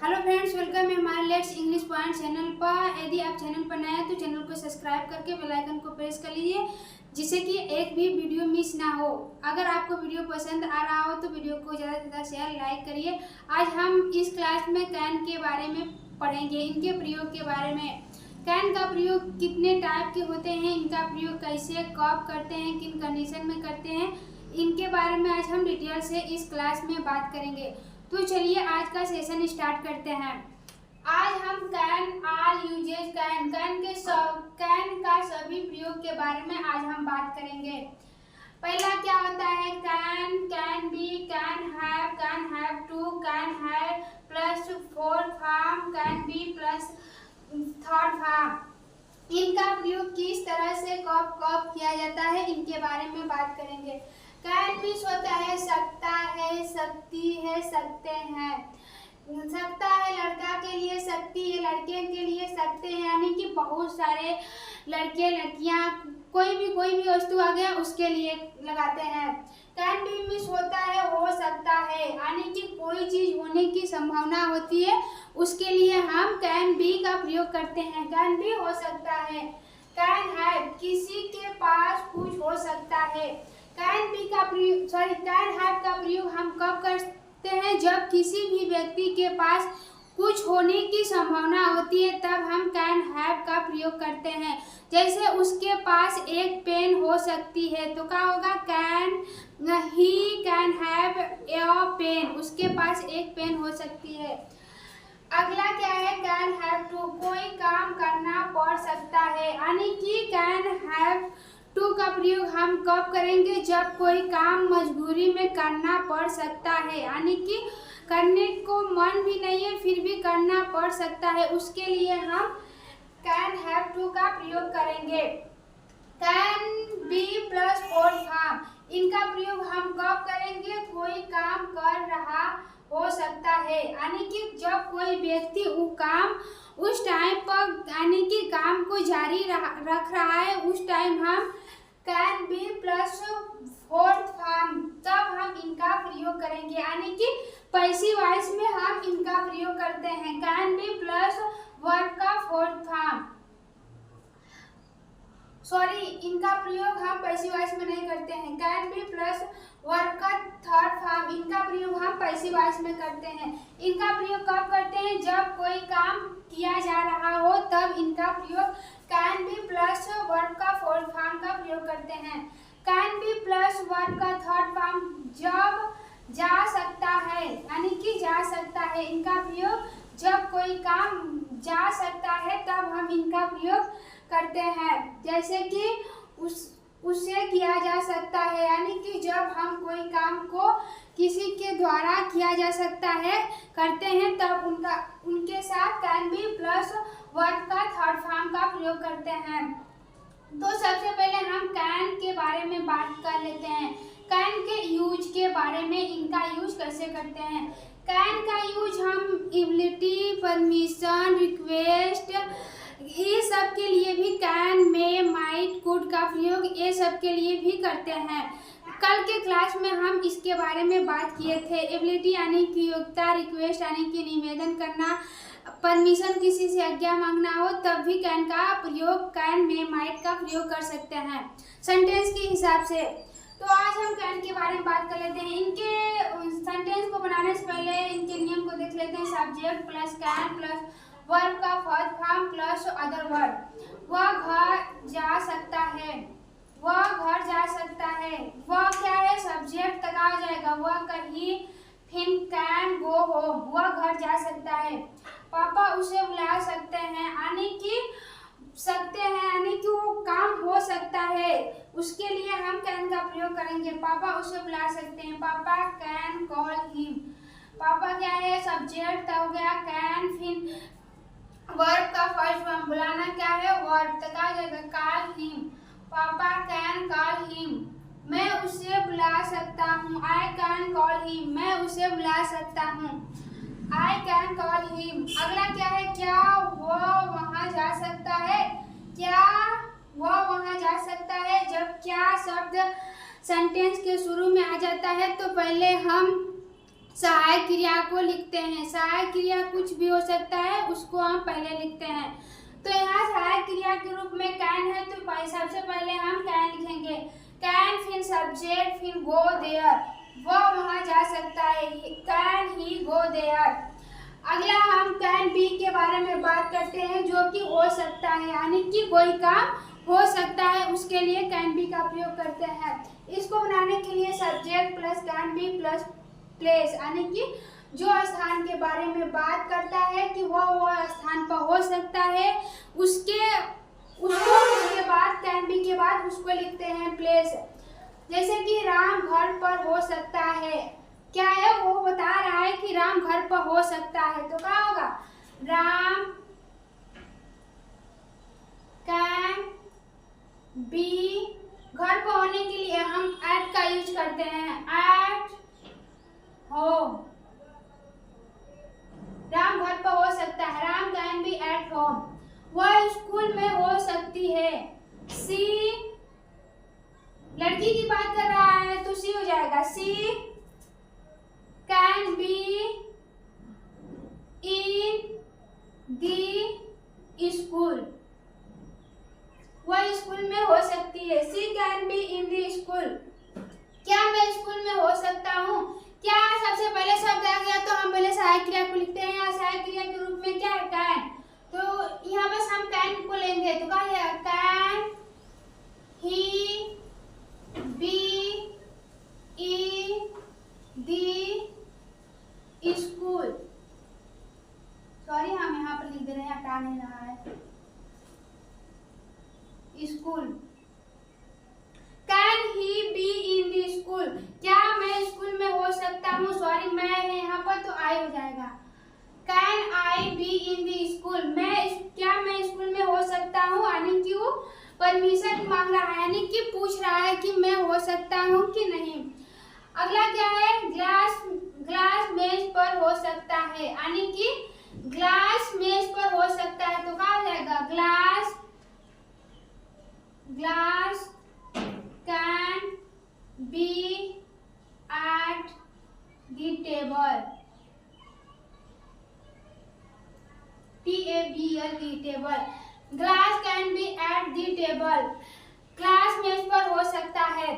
Hello friends, welcome है हमारे let's English point channel पर। यदि आप चैनल पर नए हैं तो चैनल को सब्सक्राइब करके बेल आइकन को प्रेस कर लीजिए, जिससे कि एक भी वीडियो मिस ना हो। अगर आपको वीडियो पसंद आ रहा हो तो वीडियो को ज़्यादा से ज़्यादा शेयर लाइक करिए। आज हम इस क्लास में कैन के बारे में पढ़ेंगे, इनके प्रयोग के बारे में। कैन का प्रयोग कितने टाइप के होते हैं, इनका प्रयोग कैसे कब करते हैं, किन कंडीशन में करते हैं, इनके बारे में आज हम डिटेल से इस क्लास में बात करेंगे। तो चलिए आज का सेशन स्टार्ट करते हैं। आज हम कैन, आल, यूजेज, कैन का सभी प्रयोग के बारे में आज हम बात करेंगे। पहला क्या होता है? Can, can be, can have to, can have plus fourth form, can be plus third form. इनका प्रयोग किस तरह से कब कब किया जाता है, इनके बारे में बात करेंगे। कैन मीन्स होता है सकता है, सकती है, सकते हैं। सकता है लड़का के लिए, सकती है लड़के के लिए, सकते हैं यानी कि बहुत सारे लड़के लड़कियां कोई भी वस्तु आ गया उसके लिए लगाते हैं। कैन बी मीन्स होता है हो सकता है, यानी कि कोई चीज होने की संभावना होती है, उसके लिए हम कैन बी का प्रयोग करते हैं। कैन बी हो सकता है। कैन हैव किसी के पास कुछ हो सकता है। कैन बी का प्रयोग कैन हैव का प्रयोग हम कब करते हैं? जब किसी भी व्यक्ति के पास कुछ होने की संभावना होती है, तब हम कैन हैव का प्रयोग करते हैं। जैसे उसके पास एक पेन हो सकती है तो क्या होगा? He can have a pen, उसके पास एक पेन हो सकती है। अगला क्या है? कैन हैव टू, कोई काम करना पड़ सकता है, यानी कि कैन हैव टू का प्रयोग हम कब करेंगे? जब कोई काम मजबूरी में करना पड़ सकता है, यानी कि करने को मन भी नहीं है फिर भी करना पड़ सकता है, उसके लिए हम कैन हैव टू का प्रयोग करेंगे। Can be plus fourth form, इनका प्रयोग हम कब करेंगे? कोई काम कर रहा हो सकता है, यानी कि जब कोई व्यक्ति वो काम उस टाइम पर यानी कि काम को जारी रख रहा है, उस टाइम हम can be plus fourth form तब हम इनका प्रयोग करेंगे, यानी कि पैसिव वॉइस में हम इनका प्रयोग करते हैं। कैन बी प्लस वर्ब का फोर्थ फॉर्म, इनका प्रयोग हम पैसिव वॉइस में नहीं करते हैं। कैन बी प्लस वर्ब का थर्ड फॉर्म, इनका प्रयोग हम पैसिव वॉइस में करते हैं। इनका प्रयोग कब करते हैं? जब कोई काम किया जा रहा हो तब इनका प्रयोग कैन बी प्लस वर्ब का फोर्थ फॉर्म का प्रयोग करते हैं। कैन बी प्लस वर्ब का थर्ड फॉर्म जब जा सकता है, यानी कि जा सकता है, इनका प्रयोग जब कोई काम जा सकता है तब हम इनका प्रयोग करते हैं। जैसे कि उससे किया जा सकता है, यानी कि जब हम कोई काम को किसी के द्वारा किया जा सकता है करते हैं तब उनके साथ कैन बी प्लस वर्ब का थर्ड फॉर्म का प्रयोग करते हैं। तो सबसे पहले हम कैन के बारे में बात कर लेते हैं। कैन के यूज के बारे में, इनका यूज कैसे करते हैं। कैन का यूज हम एबिलिटी, परमिशन, रिक्वेस्ट, ये सब के लिए भी कैन, में, माइट, कुड का प्रयोग ये सब के लिए भी करते हैं। कल के क्लास में हम इसके बारे में बात किए थे। एबिलिटी यानी कि योग्यता, रिक्वेस्ट यानी कि निवेदन करना, परमिशन किसी से आज्ञा मांगना हो तब भी कैन का प्रयोग, कैन में, माइट का प्रयोग कर सकते हैं सेंटेंस के हिसाब से। तो आज हम कैन के बारे में बात कर लेते हैं। इनके सेंटेंस को बनाने से पहले इनके नियम को देख लेते हैं। Subject plus can plus verb का first form plus other verb. वह घर जा सकता है, वह घर जा सकता है, वह क्या है? सब्जेक्ट तक आ जाएगा। वह कहीं, फिर कैन गो होम, वह घर जा सकता है। पापा उसे बुला सकते हैं, यानी कि सकते हैं यानी कि वो काम हो सकता है, उसके लिए हम कैन का प्रयोग करेंगे। पापा उसे बुला सकते हैं, पापा कैन कॉल हिम। पापा क्या है? सब्जेक्ट हो गया कैन, फिर वर्ब का फर्स्ट फॉर्म, बुलाना क्या है? वर्ब तक आ जाएगा, कॉल हिम। पापा कैन कॉल हिम, मैं उसे बुला सकता हूँ। आई कैन कॉल हिम, मैं उसे बुला सकता हूँ। I can call him. अगला क्या है? क्या वह वहाँ जा सकता है? क्या वह वहाँ जा सकता है? जब क्या शब्द सेंटेंस के शुरू में आ जाता है तो पहले हम सहायक क्रिया को लिखते हैं। सहायक क्रिया कुछ भी हो सकता है, उसको हम पहले लिखते हैं। तो यहाँ सहायक क्रिया के रूप में कैन है, तो सबसे पहले हम कैन लिखेंगे। कैन, फिर सब्जेक्ट, फिर गो देयर, वो वहाँ जा सकता है। Can he go there. अगला हम कैन बी के बारे में बात करते हैं, जो कि हो सकता है, यानी कि कोई काम हो सकता है, उसके लिए कैन बी का प्रयोग करते हैं। इसको बनाने के लिए subject plus can be plus place, यानी कि जो स्थान के बारे में बात करता है कि वो स्थान पर हो सकता है, उसके बाद कैन बी के बाद उसको लिखते हैं प्लेस। जैसे कि राम घर पर हो सकता है, क्या है, वो बता रहा है कि राम घर पर हो सकता है, तो क्या होगा, राम कैन बी। घर पर होने के लिए हम एट का यूज करते हैं, एट होम। राम घर पर हो सकता है, Ram can be at home. वह स्कूल में हो सकती है, सी लड़की की बात कर रहा है तो सी हो जाएगा, she can be in the school. वह स्कूल में हो सकती है, she can be in the school. क्या मैं स्कूल में हो सकता हूँ? क्या सबसे पहले शब्द आ गया तो हम पहले सहायक क्रिया को लिखते हैं। यहाँ सहायक क्रिया के रूप में क्या है, कैन, तो यहाँ बस हम कैन को लेंगे, तो क्या है, can he B in the school. Sorry, हम यहाँ पर लिख दे रहे हैं, हटा नहीं रहा है, school. Can he B in the school, क्या मैं स्कूल में हो सकता हूँ? सॉरी, मैं है यहाँ पर तो आई हो जाएगा, can I B in the school. क्या मैं स्कूल में हो सकता हूँ, यानी कि वो परमिशन मांग रहा है, यानी कि पूछ रहा है कि मैं हो सकता हूँ कि नहीं। अगला क्या है, ग्लास मेज पर हो सकता है, यानी कि ग्लास मेज पर हो सकता है, तो क्या हो जाएगा, glass can be at the table, TABLE table. Glass can be at the table, glass मेज पर हो सकता है।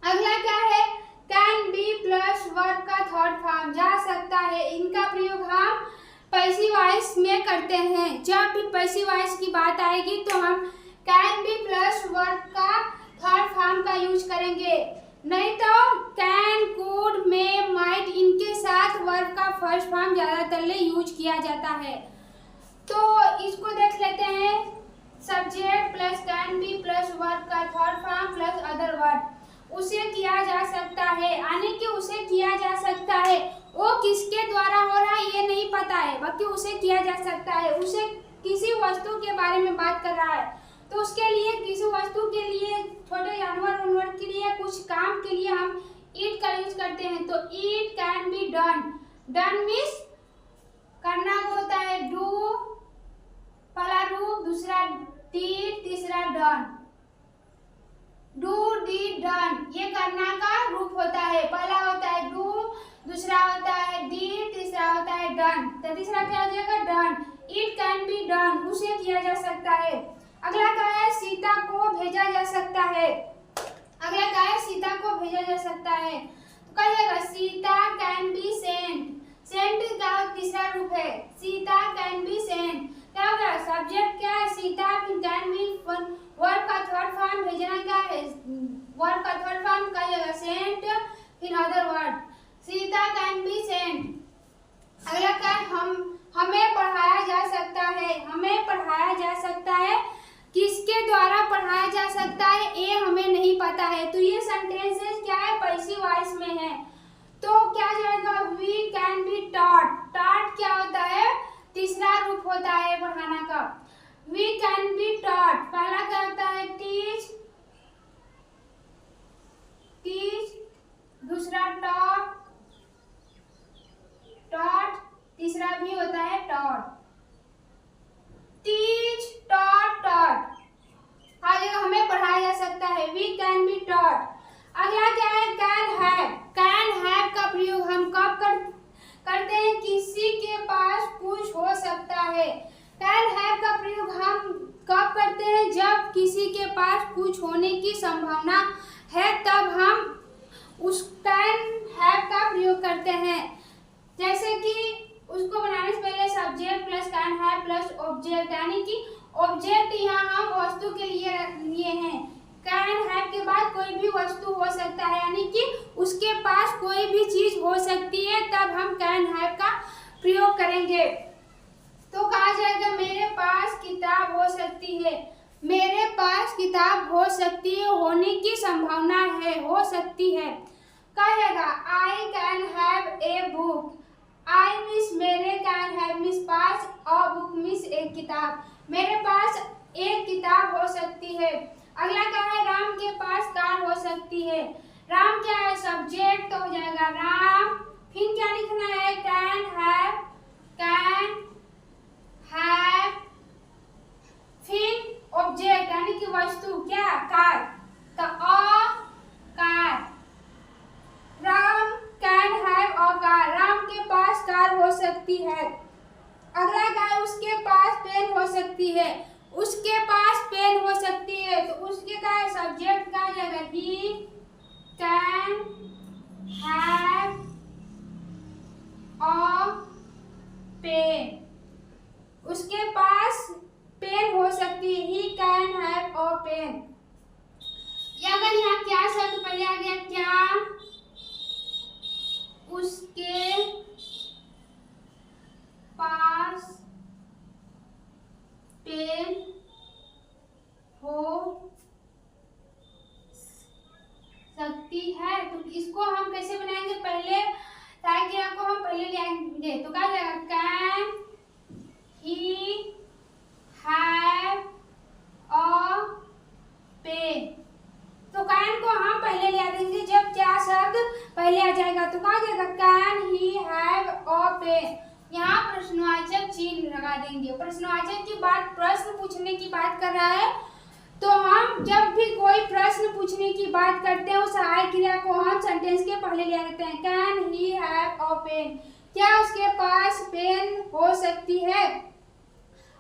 अगला क्या है, कैन बी प्लस वर्ब का थर्ड फॉर्म, जा सकता है। इनका प्रयोग हम पैसिव वॉइस में करते हैं। जब भी पैसिव वॉइस की बात आएगी तो हम कैन बी प्लस वर्ब का थर्ड फॉर्म का यूज करेंगे, नहीं तो कैन, कुड, मे, माइट, इनके साथ वर्ब का फर्स्ट फॉर्म ज्यादातर यूज किया जाता है। तो इसको देख लेते हैं, subject plus can be plus verb का third form plus other word, उसे किया जा सकता है, यानी कि उसे किया जा सकता है। वो किसके द्वारा हो रहा है ये नहीं पता है, बाकी उसे किया जा सकता है। उसे किसी वस्तु के बारे में बात कर रहा है, तो उसके लिए, किसी वस्तु के लिए, छोटे जानवर उनवर के लिए, कुछ काम के लिए हम ईट का यूज करते हैं। तो it can be done. Done means करना को होता है डू, पहला रूप, दूसरा डीड, तीसरा डन। डू, डीड, डन, ये करना का रूप होता है। पहला होता है डू, दूसरा होता है डीड, तीसरा होता है डन, तो तीसरा क्या हो जाएगा, done. It can be done, उसे किया जा सकता है। अगला क्या है, सीता को भेजा जा सकता है। अगला क्या है, सीता को भेजा जा सकता है, तो क्या जाएगा, Sita can be sent. Sent का तीसरा रूप है, सीता कैन बी सेंट। क्या होगा, सब्जेक्ट क्या है, सीता, फिर कैन बी, वर्ब का थर्ड फॉर्म भेजना क्या है, वर्ब का थर्ड फॉर्म क्या जाएगा, सेंट, फिर other word, Sita can be Saint. अगला क्या, हमें पढ़ाया जा सकता है। हमें पढ़ाया जा सकता है, किसके द्वारा पढ़ाया जा सकता है ये हमें नहीं पता है, तो ये सेंटेंसेस क्या है, पैसिव वॉइस में है। तो क्या जाएगा, we can be taught. Taught क्या होता है, तीसरा रूप होता है पढ़ाना का। वी कैन बी टॉट, पहला क्या होता है, टीच, दूसरा टॉट, तीसरा भी होता है टॉट। टीच, टॉट, आगे हमें पढ़ाया जा सकता है, वी कैन बी टॉट। अगला क्या है, कैन हैव। कैन हैव का प्रयोग हम कब कर संभावना है तब हम उस कैन हैव का प्रयोग करते हैं। जैसे कि उसको बनाने से पहले subject plus can have plus object, यानी कि ऑब्जेक्ट यहाँ हम वस्तु के लिए हैं। कैन हैव के बाद कोई भी वस्तु हो सकता है, यानी कि उसके पास कोई भी चीज हो सकती है, तब हम कैन हैव का प्रयोग करेंगे। तो कहा जाएगा मेरे पास किताब हो सकती है। मेरे पास किताब हो सकती है, होने की संभावना है, हो सकती है। कहा जाएगा I can have a book. I means मेरे, कैन हैव मीन्स पास, अ बुक मीन्स एक किताब। मेरे पास एक किताब हो सकती है। अगला क्या है, राम के पास कार हो सकती है। राम क्या है, सब्जेक्ट, तो हो जाएगा राम। फिर क्या लिखना है, कैन हैव फिर ऑब्जेक्ट यानी कि वस्तु, क्या, कार, तो a car. Ram can have a car. Ram के पास कार हो सकती है। अगला क्या है, उसके पास पेन हो सकती है। उसके पास पेन हो सकती है, तो उसके का सब्जेक्ट का जाएगा he can have a pen. उसके पास पेन हो सकती है, he can have a pen. अगर यहाँ क्या शब्द पहले आ गया, क्या, उसके पास पेन हो सकती है, तो इसको हम कैसे बनाएंगे, पहले ताकि आपको हम पहले ले आएंगे। तो क्या जाएगा, can he have a pen. तो कैन को हम पहले ले आ देंगे जब क्या शब्द पहले आ जाएगा। तो कहा जाएगा can he have a pen. यहाँ प्रश्नवाचक चिन्ह लगा देंगे। प्रश्नवाचक की बात, प्रश्न पूछने की बात कर रहा है, तो हम जब भी कोई प्रश्न पूछने की बात करते हैं उस सहायक क्रिया को हम सेंटेंस के पहले ले आ देते हैं। Can he have a pen, क्या उसके पास पेन हो सकती है।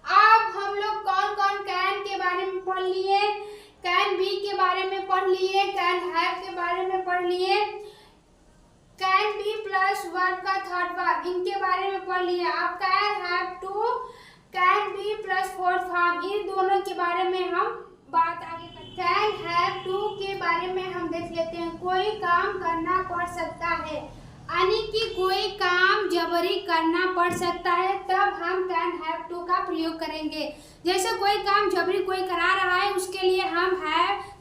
अब हम लोग कौन कौन कैन के बारे में पढ़ लिए, कैन बी के बारे में पढ़ लिए, कैन हैव के बारे में पढ़ लिए, कैन बी प्लस वर्ब का थर्ड फॉर्म इनके बारे में पढ़ लिए। अब can have to, can be plus fourth form, इन दोनों के बारे में हम बात आगे करते हैं। कैन हैव टू के बारे में हम देख लेते हैं। कोई काम करना पड़ सकता है, यानी कि कोई काम जबरी करना पड़ सकता है, तब हम कैन हैव टू का प्रयोग करेंगे। जैसे कोई काम जबरी कोई करा रहा है, उसके लिए हम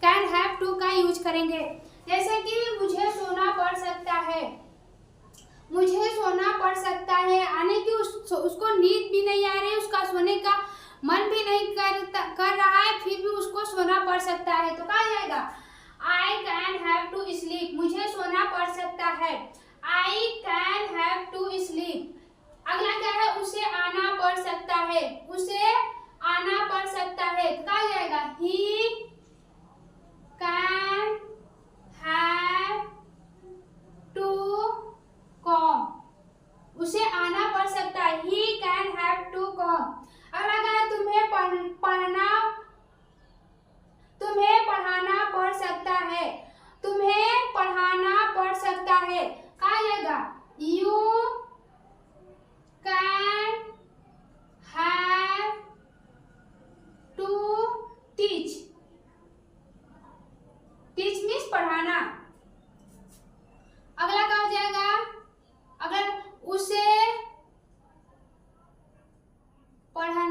कैन हैव टू का यूज करेंगे। जैसे कि मुझे सोना पड़ सकता है, मुझे सोना पड़ सकता है, यानी कि उसको नींद भी नहीं आ रही, उसका सोने का मन भी नहीं कर रहा है, फिर भी उसको सोना पड़ सकता है। तो कहा जाएगा I can have to sleep. मुझे सोना पड़ सकता है, I can have to sleep. अगला क्या है, उसे आना पड़ सकता है, उसे आना पड़ सकता है। तो कहा जाएगा he can have to come. उसे आना पड़ सकता है, he can have to come. अगला क्या है, तुम्हें पढ़ाना पड़ सकता है, तुम्हें पढ़ाना पड़ सकता है। कहा जाएगा you can have to teach. Teach means पढ़ाना। अगला क्या हो जाएगा, अगर उसे पढ़ना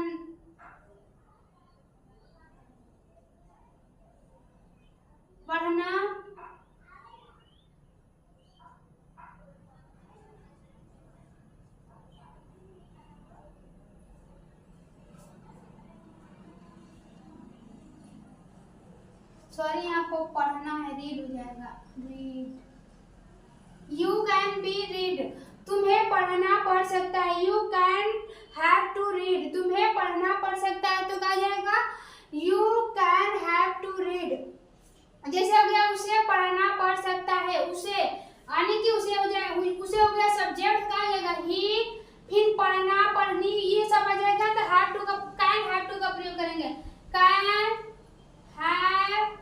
सॉरी यहाँ को पढ़ना है, रीड हो जाएगा, read. You can be read, तुम्हें पढ़ना पड़ सकता है, you can have to read, तुम्हें पढ़ना पड़ सकता है। तो कहा जाएगा you can have to read. जैसे हो गया उसे पढ़ना पड़ सकता है, उसे यानी कि उसे हो गया सब्जेक्ट का जाएगा ही, फिर पढ़ना पढ़नी ये सब आ जाएगा, तो हैव टू का, कैन हैव टू का प्रयोग करेंगे। कैन हैव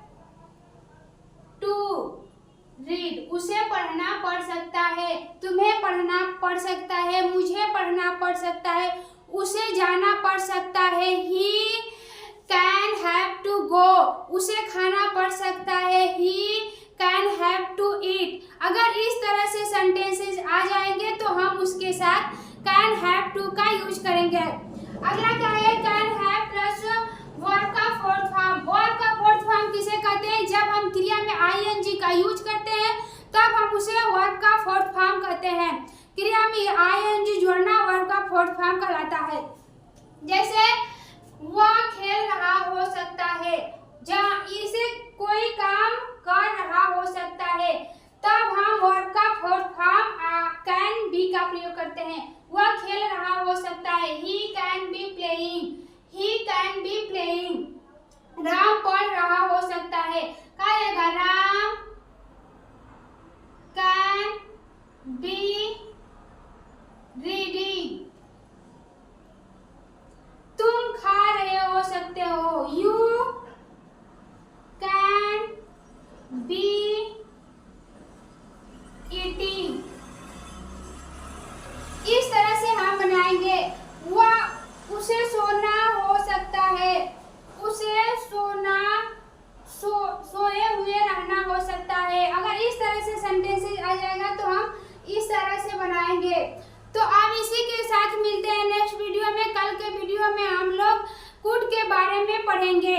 पढ़ना पड़ सकता है, तुम्हें पढ़ना पड़ सकता है, मुझे पढ़ना पड़ सकता है, उसे जाना पड़ सकता है। He can have to go, उसे खाना पड़ सकता है। He can have to eat। अगर इस तरह से सेंटेंसेस आ जाएंगे तो हम उसके साथ can have to का यूज करेंगे। अगला क्या है, can have प्लस वर्ब का फोर्थ फॉर्म। वर्ब का फोर्थ फॉर्म किसे कहते हैं, जब हम क्रिया में ing का यूज करते हैं तब हम उसे वर्ब का फोर्थ फॉर्म कहते हैं। क्रिया में ing जोड़ना वर्ब का फोर्थ फॉर्म कहलाता है। जैसे वह खेल रहा हो सकता है, जहाँ इसे कोई काम कर रहा हो सकता है, तब हम वर्ब का फोर्थ फॉर्म कैन बी का प्रयोग करते हैं। वह खेल रहा हो सकता है, he can be playing, he can be playing. Ram पढ़ रहा हो सकता है, क्या आएगा, राम कैन बी रीडिंग। तुम खा रहे हो सकते हो, यू कैन बी ईटिंग। इस तरह से हम बनाएंगे। वह उसे सोना हो सकता है, उसे सोना सोए हुए रहना हो सकता है। अगर इस तरह से सेंटेंसेस आ जाएगा तो हम इस तरह से बनाएंगे। तो अब इसी के साथ मिलते हैं नेक्स्ट वीडियो में। कल के वीडियो में हम लोग कुड के बारे में पढ़ेंगे।